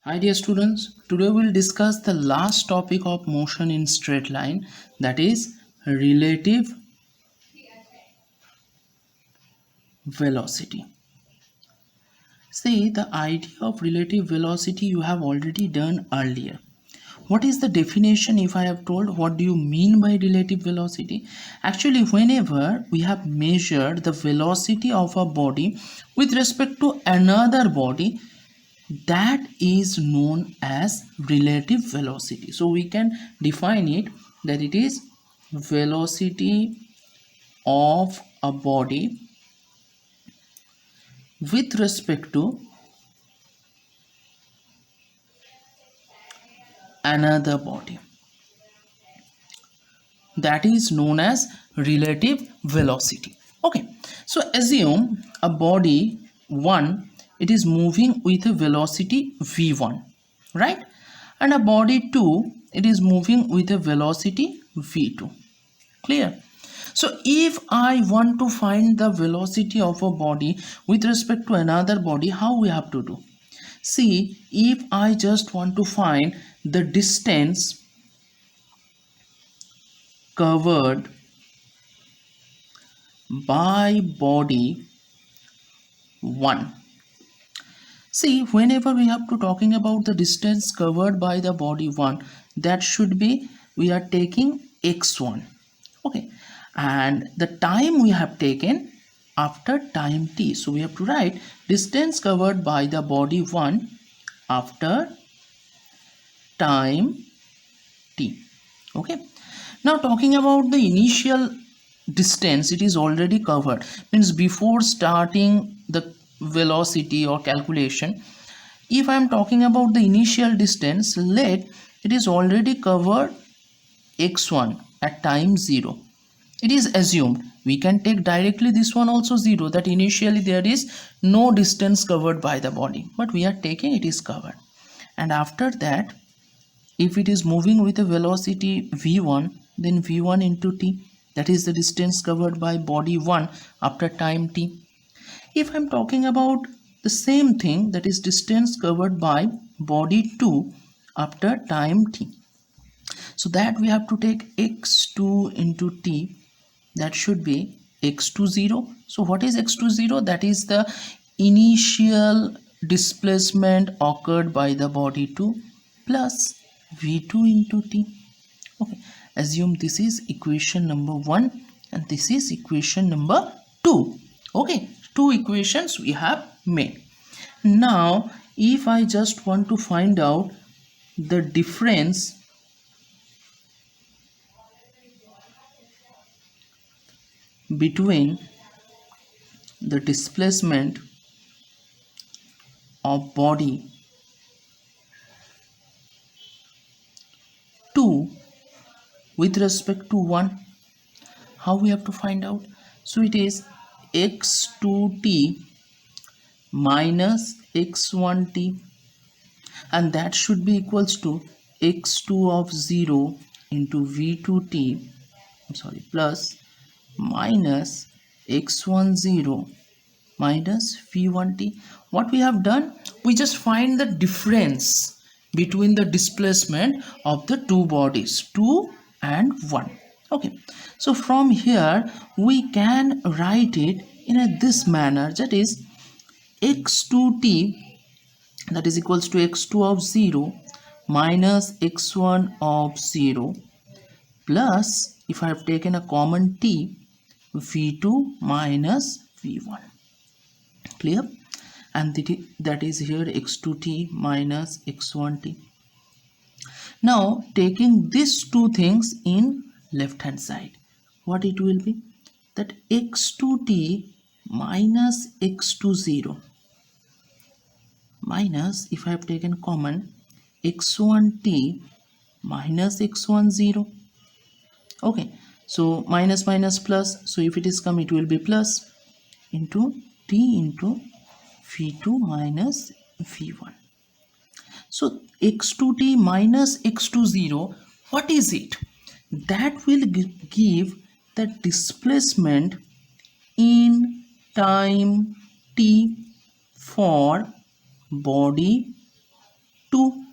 Hi dear students, today we'll discuss the last topic of motion in straight line, that is relative velocity. See, the idea of relative velocity you have already done earlier. What is the definition? If I have told, what do you mean by relative velocity? Actually, whenever we have measured the velocity of a body with respect to another body, that is known as relative velocity. So we can define it that it is velocity of a body with respect to another body, that is known as relative velocity. Okay, so assume a body 1, it is moving with a velocity v1, right? And a body 2, it is moving with a velocity v2. Clear? So if I want to find the velocity of a body with respect to another body, how we have to do? See, if I just want to find the distance covered by body 1. See, whenever we have to talking about the distance covered by the body 1, that should be, we are taking x1. Okay, and the time we have taken after time t. So we have to write distance covered by the body 1 after time t. Okay, now talking about the initial distance, it is already covered, means before starting the velocity or calculation, if I am talking about the initial distance, let it is already covered x1 at time 0. It is assumed, we can take directly this one also 0, that initially there is no distance covered by the body, but we are taking it is covered. And after that, if it is moving with a velocity v1, then v1 into t, that is the distance covered by body 1 after time t. If I'm talking about the same thing, that is distance covered by body 2 after time t, so that we have to take x2 into t, that should be x2 0. So what is x2 0? That is the initial displacement occurred by the body 2 plus v2 into t. Okay, assume this is equation number 1 and this is equation number 2. Okay, two equations we have made. Now if I just want to find out the difference between the displacement of body 2 with respect to 1, how we have to find out? So it is x2t minus x1t, and that should be equals to x2 of 0 into v2t, I'm sorry, plus minus x1 0 minus v1t. What we have done, we just find the difference between the displacement of the two bodies 2 and 1. Okay, so from here we can write it in this manner, that is x2t, that is equals to x2 of 0 minus x1 of 0 plus, if I have taken a common t, v2 minus v1. Clear? And that is here x2t minus x1t. Now taking these two things in left hand side, what it will be? That x2t minus x20 minus, if I have taken common, x1t minus x10. Okay, so minus minus plus, so if it is come, it will be plus into t into v2 minus v1. So x2t minus x20, what is it? That will give the displacement in time t for body 2.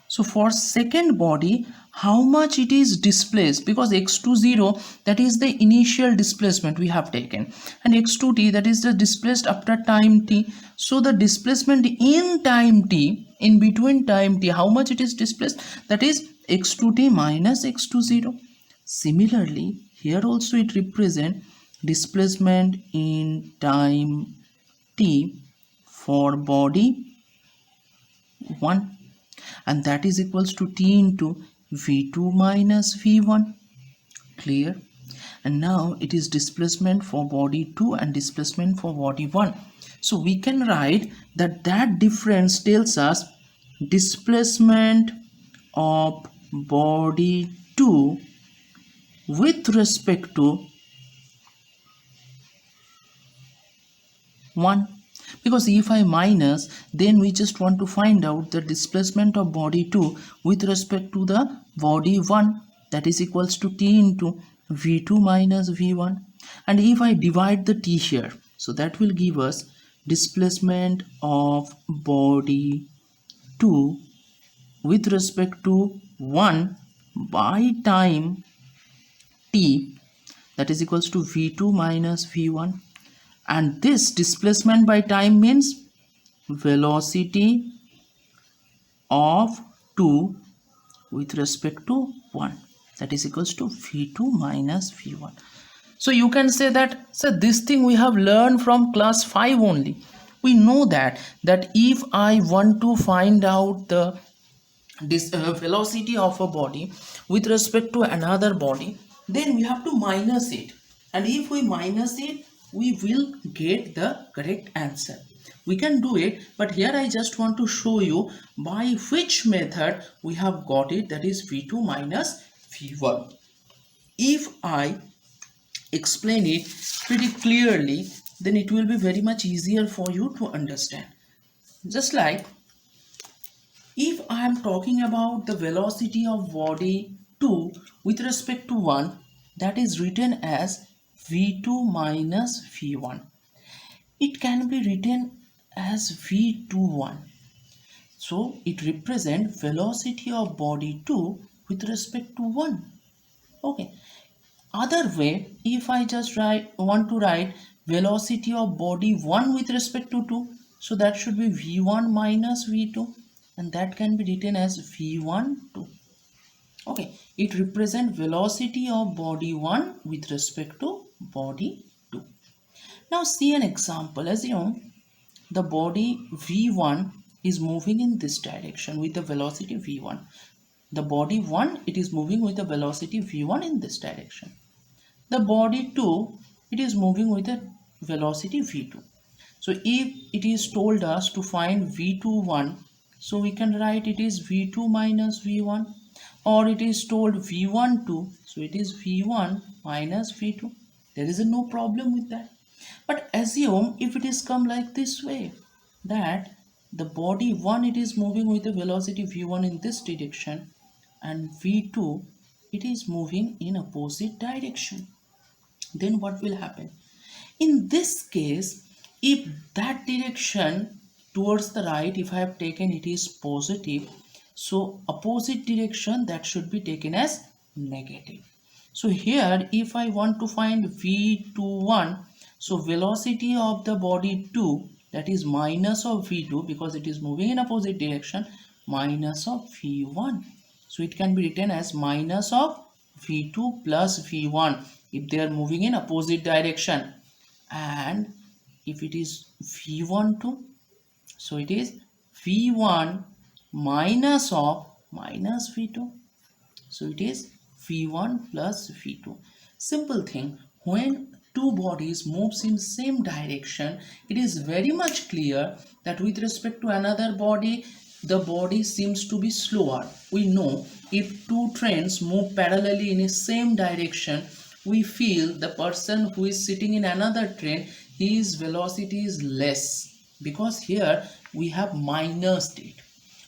So for second body, how much it is displaced, because x20, that is the initial displacement we have taken, and x2t, that is the displaced after time t. So the displacement in time t, in between time t, how much it is displaced, that is x2t minus x20. Similarly, here also it represents displacement in time t for body 1, and that is equals to t into v2 minus v1. Clear? And now it is displacement for body 2 and displacement for body 1. So we can write that that difference tells us displacement of body 2 with respect to 1. Because if I minus, then we just want to find out the displacement of body 2 with respect to the body 1, that is equals to t into v2 minus v1. And if I divide the t here, so that will give us displacement of body 2 with respect to 1 by time t, that is equals to v2 minus v1. And this displacement by time means velocity of 2 with respect to 1, that is equals to v2 minus v1. So you can say that, so this thing we have learned from class 5 only. We know that if I want to find out the velocity of a body with respect to another body, then we have to minus it, and if we minus it, we will get the correct answer. We can do it, but here I just want to show you by which method we have got it, that is v2 minus v1. If I explain it pretty clearly, then it will be very much easier for you to understand. Just like if I am talking about the velocity of body 2 with respect to 1, that is written as v2 minus v1. It can be written as v21. So it represents velocity of body 2 with respect to 1. Okay. Other way, if I just want to write velocity of body 1 with respect to 2, so that should be v1 minus v2, and that can be written as v12. Okay, it represents velocity of body 1 with respect to body 2. Now see an example. Assume the body v1 is moving in this direction with the velocity v1. The body 1, it is moving with the velocity v1 in this direction. The body 2, it is moving with a velocity v2. So if it is told us to find v21, so we can write it is v2 minus v1, or it is told v12, so it is v1 minus v2. There is no problem with that. But assume if it is come like this way, that the body 1, it is moving with the velocity v1 in this direction, and v2, it is moving in opposite direction. Then what will happen? In this case, if that direction towards the right, if I have taken it is positive, so opposite direction, that should be taken as negative. So here if I want to find v21, so velocity of the body 2, that is minus of v2, because it is moving in opposite direction, minus of v1. So it can be written as minus of v2 plus v1 if they are moving in opposite direction. And if it is v12, so it is v1 minus of minus v2. So it is v1 plus v2. Simple thing. When two bodies moves in same direction, it is very much clear that with respect to another body, the body seems to be slower. We know if two trains move parallelly in the same direction, we feel the person who is sitting in another train, his velocity is less, because here we have minused it.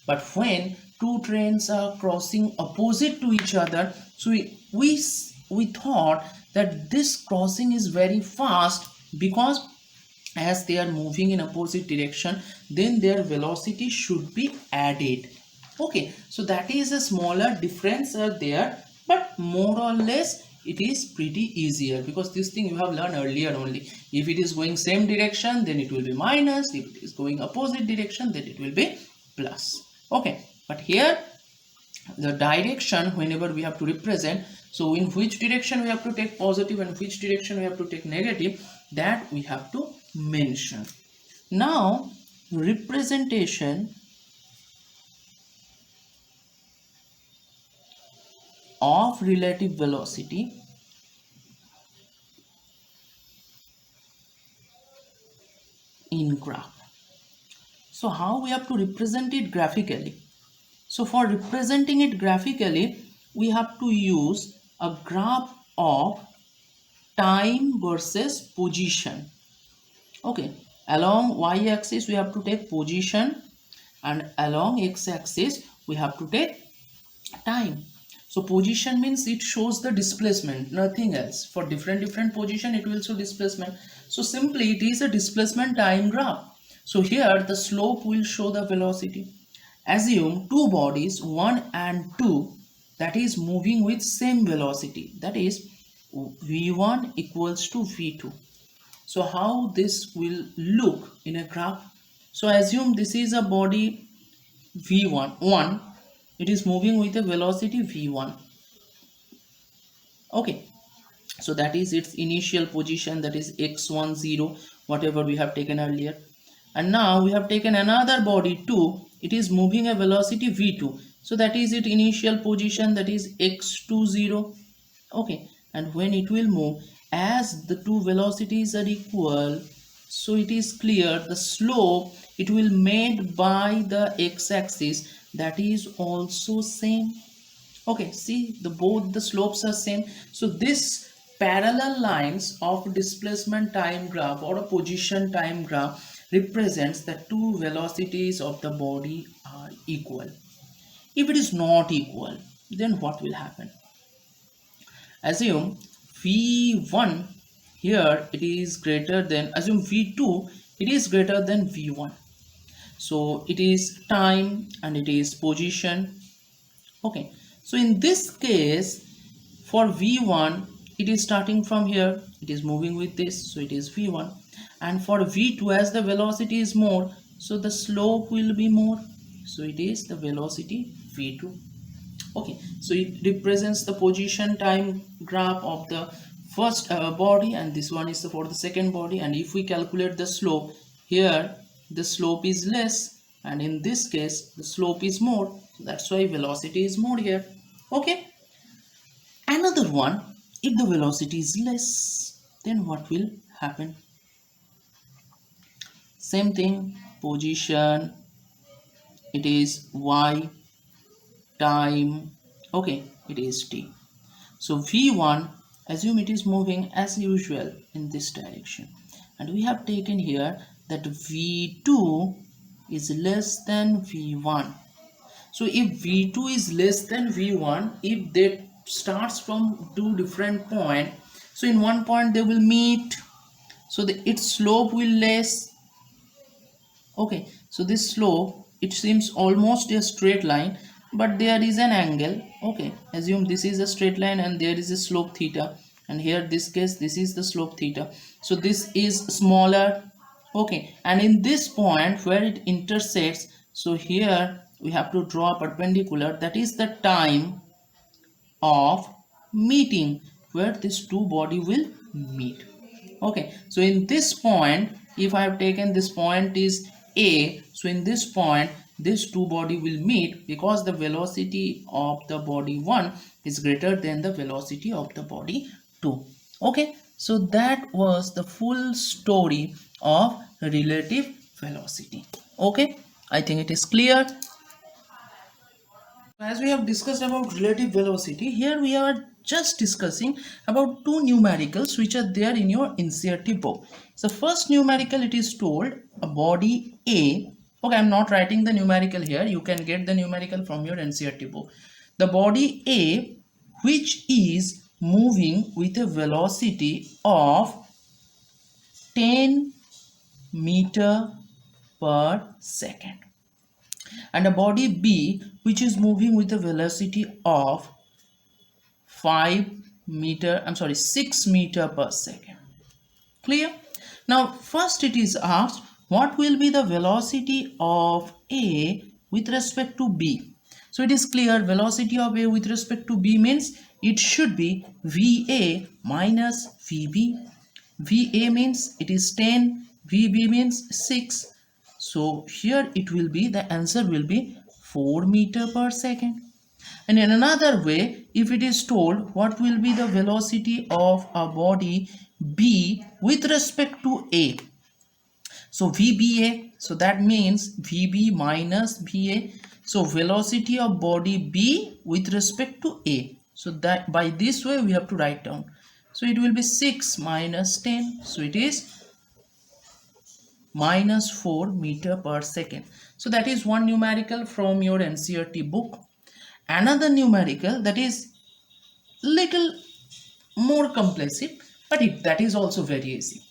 But when two trains are crossing opposite to each other, so we thought that this crossing is very fast, because as they are moving in opposite direction, then their velocity should be added. Okay, so that is a smaller difference there, but more or less it is pretty easier, because this thing you have learned earlier only. If it is going same direction, then it will be minus. If it is going opposite direction, then it will be plus. Okay, but here the direction, whenever we have to represent, so in which direction we have to take positive and which direction we have to take negative, that we have to mention. Now representation of relative velocity in graph. So how we have to represent it graphically? So for representing it graphically, we have to use a graph of time versus position. Okay, along y-axis we have to take position, and along x-axis we have to take time. So position means it shows the displacement, nothing else. For different position it will show displacement. So simply it is a displacement time graph. So here the slope will show the velocity. Assume two bodies 1 and 2, that is moving with same velocity, that is v1 equals to v2. So how this will look in a graph? So assume this is a body v1, it is moving with a velocity v1. Okay, so that is its initial position, that is x10, whatever we have taken earlier. And now we have taken another body 2, it is moving a velocity v2, so that is its initial position, that is x20. Okay, and when it will move, as the two velocities are equal, so it is clear the slope it will made by the x-axis, that is also same. Okay, see the both the slopes are same. So this parallel lines of displacement time graph or a position time graph represents the two velocities of the body are equal. If it is not equal, then what will happen? Assume v1 here it is greater than, assume v2 it is greater than v1. So it is time and it is position. Okay, so in this case for v1 it is starting from here, it is moving with this, so it is v1. And for v2, as the velocity is more, so the slope will be more, so it is the velocity v2. Okay, so it represents the position time graph of the first body, and this one is for the second body. And if we calculate the slope, here the slope is less, and in this case the slope is more, so that's why velocity is more here. Okay, another one, if the velocity is less, then what will happen? Same thing, position, it is y, time, okay, it is t. So v1, assume it is moving as usual in this direction, and we have taken here that v2 is less than v1. So if v2 is less than v1, if they starts from two different point, so in one point they will meet, so its slope will less. Okay, so this slope, it seems almost a straight line, but there is an angle. Okay, assume this is a straight line and there is a slope theta, and here this case this is the slope theta, so this is smaller. Okay, and in this point where it intersects, so here we have to draw a perpendicular, that is the time of meeting where these two body will meet. Okay, so in this point, if I have taken this point is A, so in this point this two body will meet, because the velocity of the body 1 is greater than the velocity of the body 2. Okay, so that was the full story of relative velocity. Okay, I think it is clear. As we have discussed about relative velocity, here we are just discussing about two numericals which are there in your NCERT book. So first numerical, it is told a body A. Okay, I'm not writing the numerical here. You can get the numerical from your NCERT book. The body A, which is moving with a velocity of 10 meter per second. and a body B which is moving with a velocity of 6 meter per second. Clear? Now first it is asked what will be the velocity of A with respect to B. So it is clear velocity of A with respect to B means it should be VA minus VB. VA means it is 10, VB means 6. So here it will be, the answer will be 4 meter per second. And in another way, if it is told what will be the velocity of a body B with respect to A. So VBA, so that means VB minus BA. So velocity of body B with respect to A. So that by this way we have to write down. So it will be 6 minus 10. So it is minus 4 meter per second. So that is one numerical from your NCERT book. Another numerical that is little more complex, but that is also very easy.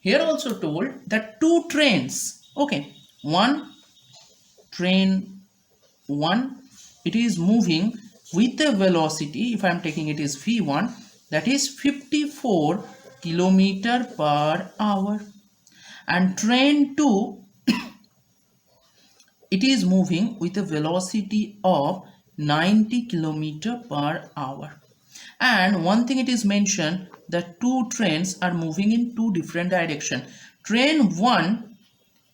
Here also told that two trains, okay, one train 1, it is moving with a velocity, if I am taking it is V1, that is 54 kilometer per hour, and train 2 it is moving with a velocity of 90 kilometer per hour. And one thing it is mentioned that two trains are moving in two different directions. Train 1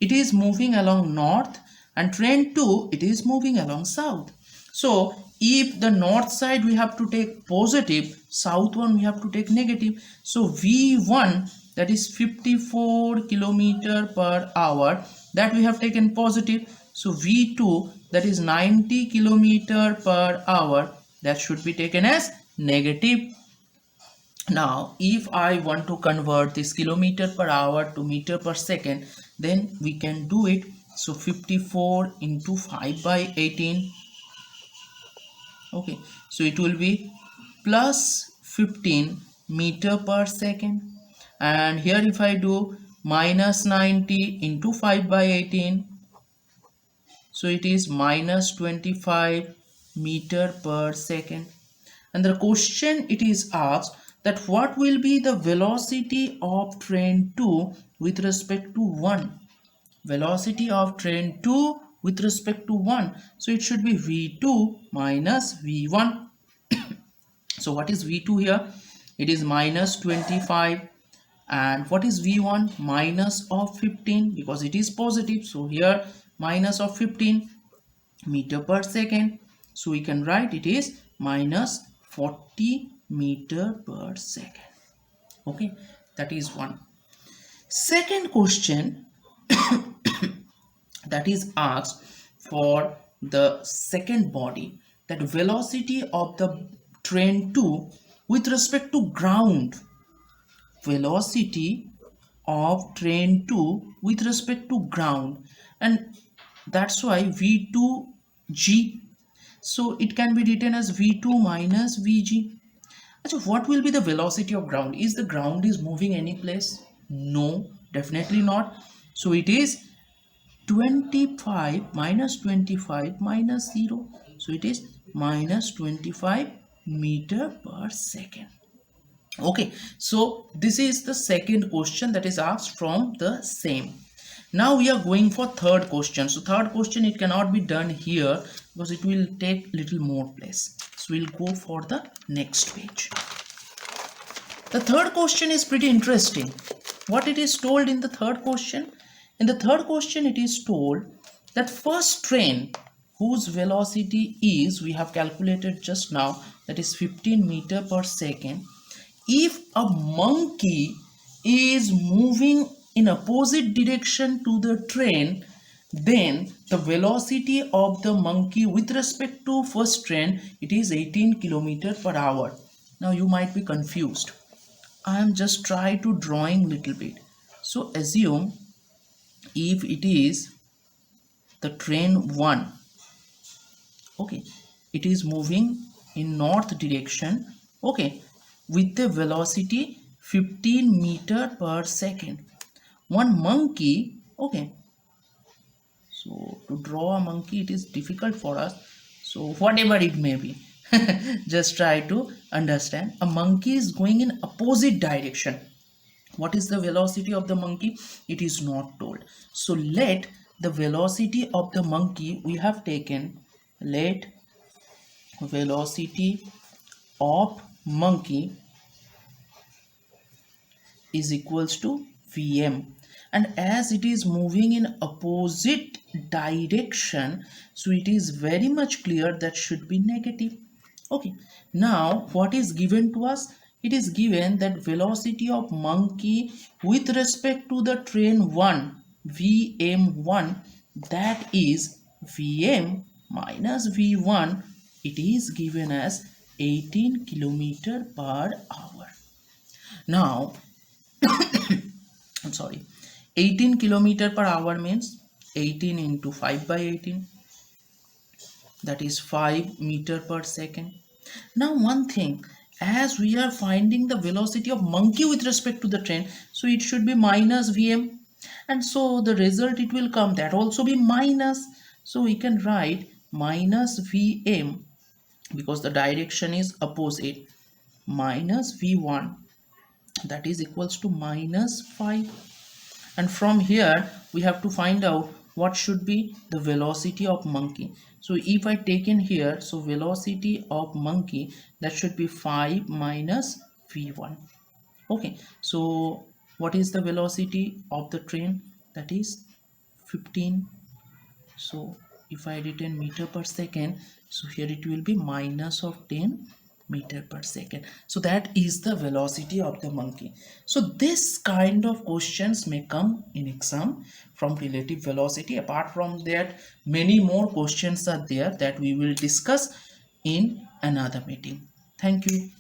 it is moving along north, and train 2 it is moving along south. So if the north side we have to take positive, south one we have to take negative. So V1 that is 54 kilometer per hour, that we have taken positive. So V2 that is 90 kilometer per hour, that should be taken as negative. Now if I want to convert this kilometer per hour to meter per second, then we can do it. So 54 into 5 by 18, okay, so it will be plus 15 meter per second. And here if I do minus 90 into 5 by 18, so it is minus 25 meter per second. And the question it is asked that what will be the velocity of train 2 with respect to 1. Velocity of train 2 with respect to 1. So it should be V2 minus V1. So what is V2 here? It is minus 25. And what is V1? Minus of 15, because it is positive. So here minus of 15 meter per second. So we can write it is minus 40 meter per second. Okay, that is one. Second question that is asked for the second body, that velocity of the train 2 with respect to ground. Velocity of train 2 with respect to ground, and that's why V2G. So it can be written as V2 minus VG. So what will be the velocity of ground? Is the ground is moving any place? No, definitely not. So it is 25 minus 25 minus 0. So it is minus 25 meter per second. Okay, so this is the second question that is asked from the same. Now we are going for third question. So third question, it cannot be done here because it will take little more place. So we'll go for the next page. The third question is pretty interesting. What it is told in the third question? In the third question, it is told that first train whose velocity is, we have calculated just now, that is 15 meter per second. If a monkey is moving in opposite direction to the train, then the velocity of the monkey with respect to first train, it is 18 kilometer per hour. Now you might be confused. I am just try to drawing little bit. So assume if it is the train 1, okay, it is moving in north direction, okay, with the velocity 15 meter per second. One monkey, okay, so to draw a monkey, it is difficult for us. So whatever it may be, just try to understand. A monkey is going in opposite direction. What is the velocity of the monkey? It is not told. So let the velocity of the monkey, we have taken, let velocity of monkey is equals to Vm, and as it is moving in opposite direction, so it is very much clear that should be negative. Okay, now what is given to us? It is given that velocity of monkey with respect to the train 1, Vm1, that is Vm minus V1. It is given as 18 kilometer per hour. Now I'm sorry, 18 kilometer per hour means 18 into 5 by 18, that is 5 meter per second. Now one thing, as we are finding the velocity of monkey with respect to the train, so it should be minus Vm, and so the result it will come, that also be minus. So we can write minus Vm, because the direction is opposite, minus V1, that is equals to minus 5. And from here we have to find out what should be the velocity of monkey. So if I take in here, so velocity of monkey, that should be 5 minus V1. Okay, so what is the velocity of the train? That is 15. So if I written meter per second, so here it will be minus of 10 meter per second. So that is the velocity of the monkey. So this kind of questions may come in exam from relative velocity. Apart from that, many more questions are there that we will discuss in another meeting. Thank you.